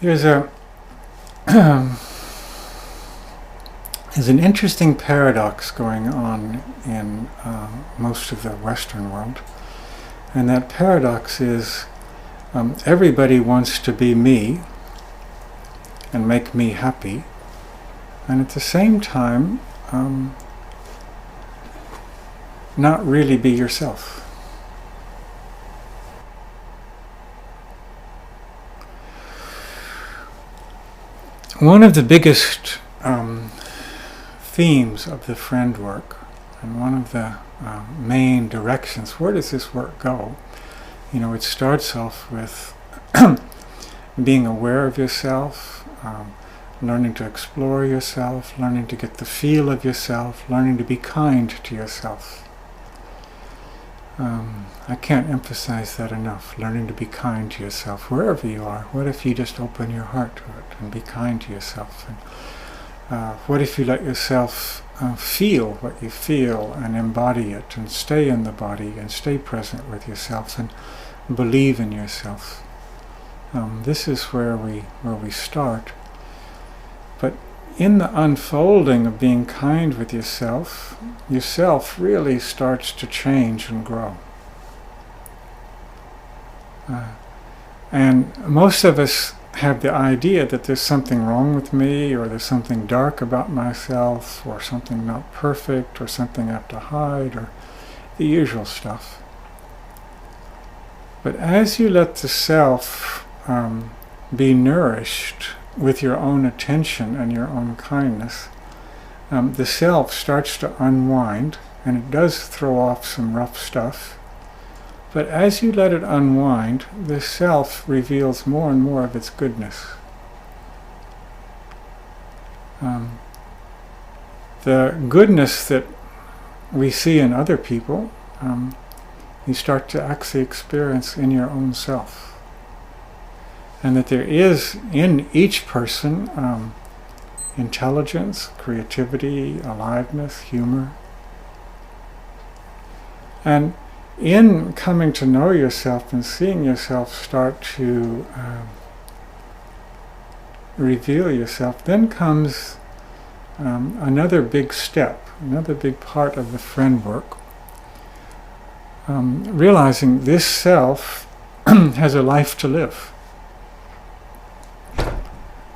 There's a there's an interesting paradox going on in most of the Western world, and that paradox is everybody wants to be me and make me happy, and at the same time not really be yourself. One of the biggest themes of the friend work, and one of the main directions, where does this work go? It starts off with being aware of yourself, learning to explore yourself, learning to get the feel of yourself, learning to be kind to yourself. I can't emphasize that enough, learning to be kind to yourself wherever you are. What if you just open your heart to it and be kind to yourself? And what if you let yourself feel what you feel and embody it and stay in the body and stay present with yourself and believe in yourself? This is where we start. But in the unfolding of being kind with yourself really starts to change and grow. And most of us have the idea that there's something wrong with me, or there's something dark about myself, or something not perfect, or something I have to hide, or the usual stuff. But as you let the self be nourished with your own attention and your own kindness, the self starts to unwind, and it does throw off some rough stuff. But as you let it unwind, the self reveals more and more of its goodness. The goodness that we see in other people, you start to actually experience in your own self. And that there is in each person intelligence, creativity, aliveness, humor. And in coming to know yourself and seeing yourself start to reveal yourself, then comes another big step, another big part of the friend work. Realizing this self has a life to live.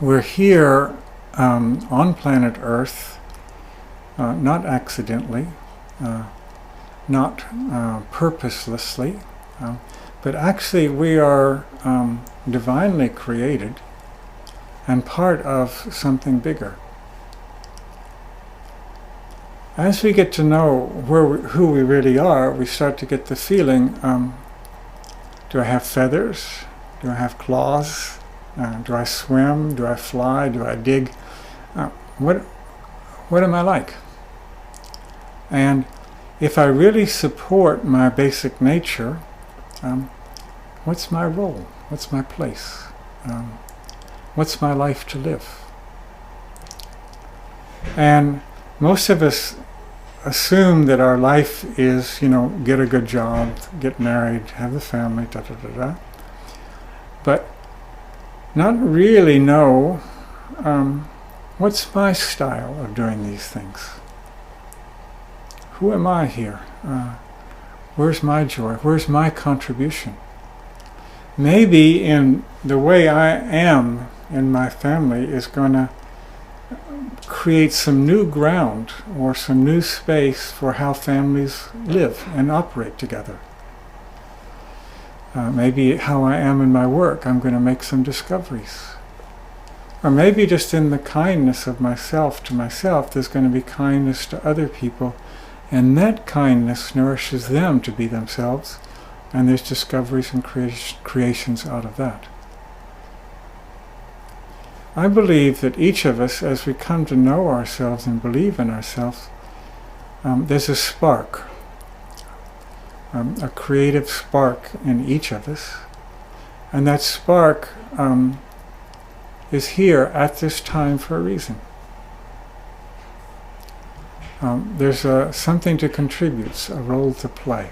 We're here on planet Earth, not accidentally, not purposelessly, but actually we are divinely created and part of something bigger. As we get to know who we really are, we start to get the feeling, do I have feathers? Do I have claws? Do I swim? Do I fly? Do I dig? What am I like? And if I really support my basic nature, what's my role? What's my place? What's my life to live? And most of us assume that our life is, get a good job, get married, have a family, da-da-da-da. But not really know what's my style of doing these things. Who am I here? Where's my joy? Where's my contribution? Maybe in the way I am in my family is going to create some new ground or some new space for how families live and operate together. Maybe how I am in my work, I'm going to make some discoveries. Or maybe just in the kindness of myself to myself, there's going to be kindness to other people, and that kindness nourishes them to be themselves, and there's discoveries and creations out of that. I believe that each of us, as we come to know ourselves and believe in ourselves, there's a spark, a creative spark in each of us, and that spark is here at this time for a reason. There's something to contribute, a role to play.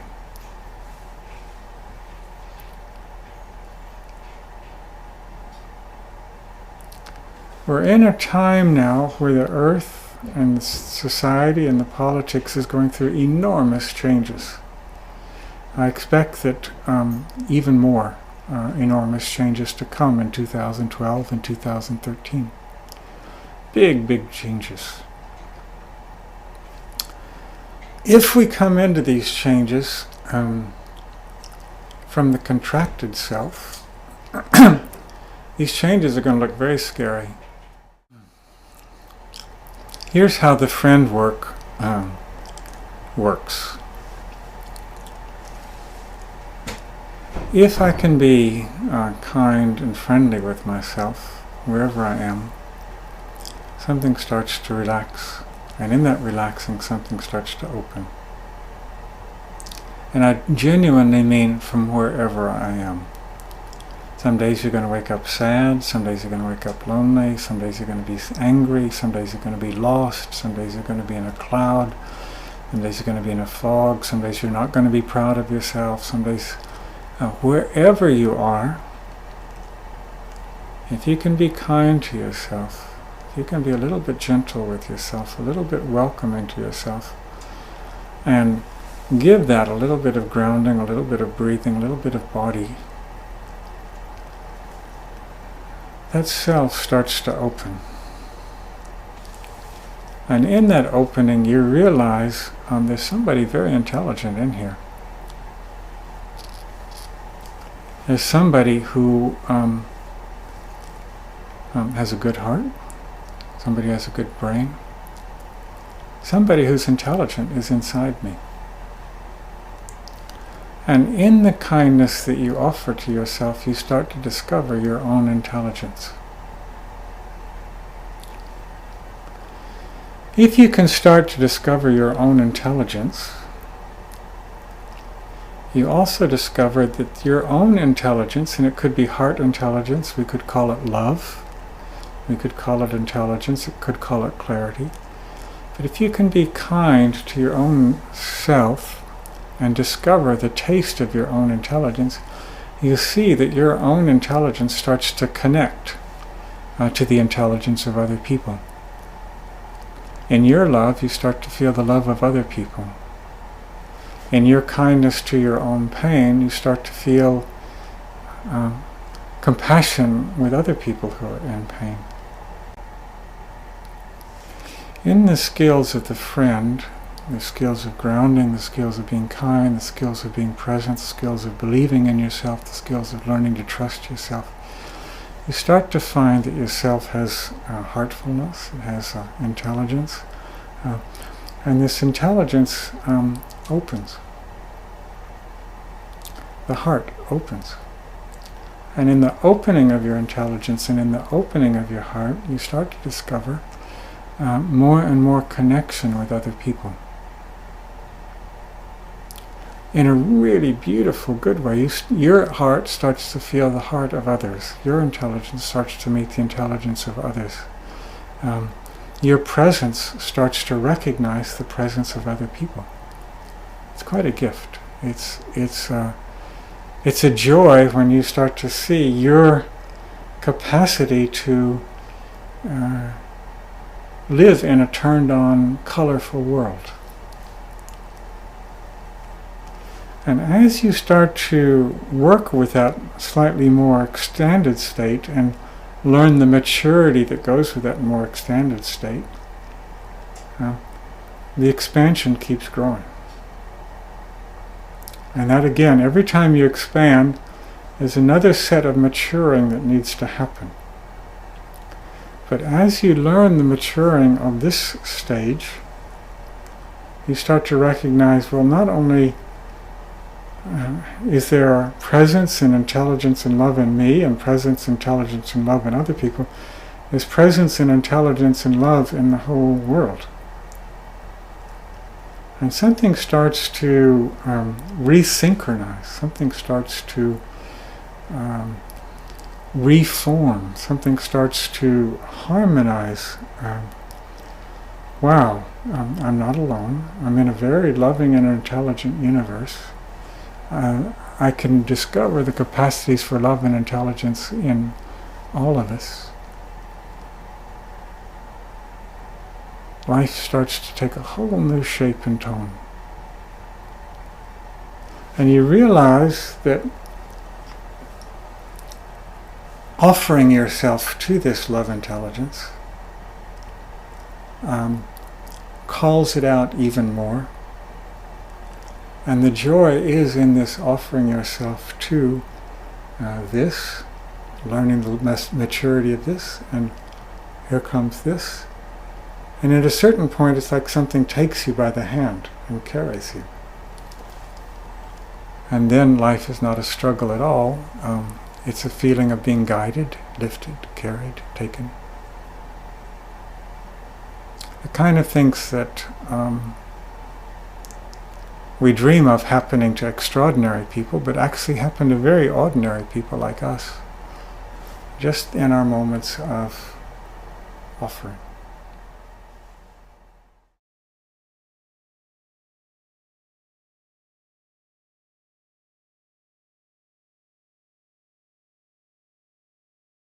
We're in a time now where the earth and the society and the politics is going through enormous changes. I expect that even more enormous changes to come in 2012 and 2013. Big, big changes. If we come into these changes from the contracted self, these changes are going to look very scary. Here's how the friend work works. If I can be kind and friendly with myself, wherever I am, something starts to relax. And in that relaxing, something starts to open. And I genuinely mean from wherever I am. Some days you're going to wake up sad, some days you're going to wake up lonely, some days you're going to be angry, some days you're going to be lost, some days you're going to be in a cloud, some days you're going to be in a fog, some days you're not going to be proud of yourself, some days, wherever you are, if you can be kind to yourself, if you can be a little bit gentle with yourself, a little bit welcoming to yourself, and give that a little bit of grounding, a little bit of breathing, a little bit of body, that self starts to open. And in that opening you realize there's somebody very intelligent in here. There's somebody who has a good heart, somebody has a good brain, somebody who's intelligent is inside me. And in the kindness that you offer to yourself, you start to discover your own intelligence. If you can start to discover your own intelligence, you also discover that your own intelligence, and it could be heart intelligence, we could call it love, we could call it intelligence, it could call it clarity. But if you can be kind to your own self, and discover the taste of your own intelligence, you see that your own intelligence starts to connect to the intelligence of other people. In your love, you start to feel the love of other people. In your kindness to your own pain, you start to feel compassion with other people who are in pain. In the skills of the friend, the skills of grounding, the skills of being kind, the skills of being present, the skills of believing in yourself, the skills of learning to trust yourself, you start to find that yourself has heartfulness, it has intelligence, and this intelligence opens. The heart opens. And in the opening of your intelligence and in the opening of your heart, you start to discover more and more connection with other people. In a really beautiful, good way. Your heart starts to feel the heart of others. Your intelligence starts to meet the intelligence of others. Your presence starts to recognize the presence of other people. It's quite a gift. It's a joy when you start to see your capacity to live in a turned-on, colorful world. And as you start to work with that slightly more extended state and learn the maturity that goes with that more extended state, the expansion keeps growing. And that again, every time you expand, there's another set of maturing that needs to happen. But as you learn the maturing of this stage, you start to recognize, well, not only is there presence and intelligence and love in me, and presence, intelligence, and love in other people, there's presence and intelligence and love in the whole world. And something starts to resynchronize, something starts to reform, something starts to harmonize. Wow, I'm not alone. I'm in a very loving and intelligent universe. I can discover the capacities for love and intelligence in all of us. life starts to take a whole new shape and tone. And you realize that offering yourself to this love intelligence calls it out even more. And the joy is in this offering yourself to this, learning the maturity of this, and here comes this. And at a certain point it's like something takes you by the hand and carries you. And then life is not a struggle at all. It's a feeling of being guided, lifted, carried, taken. The kind of things that we dream of happening to extraordinary people, but actually happen to very ordinary people like us, just in our moments of offering.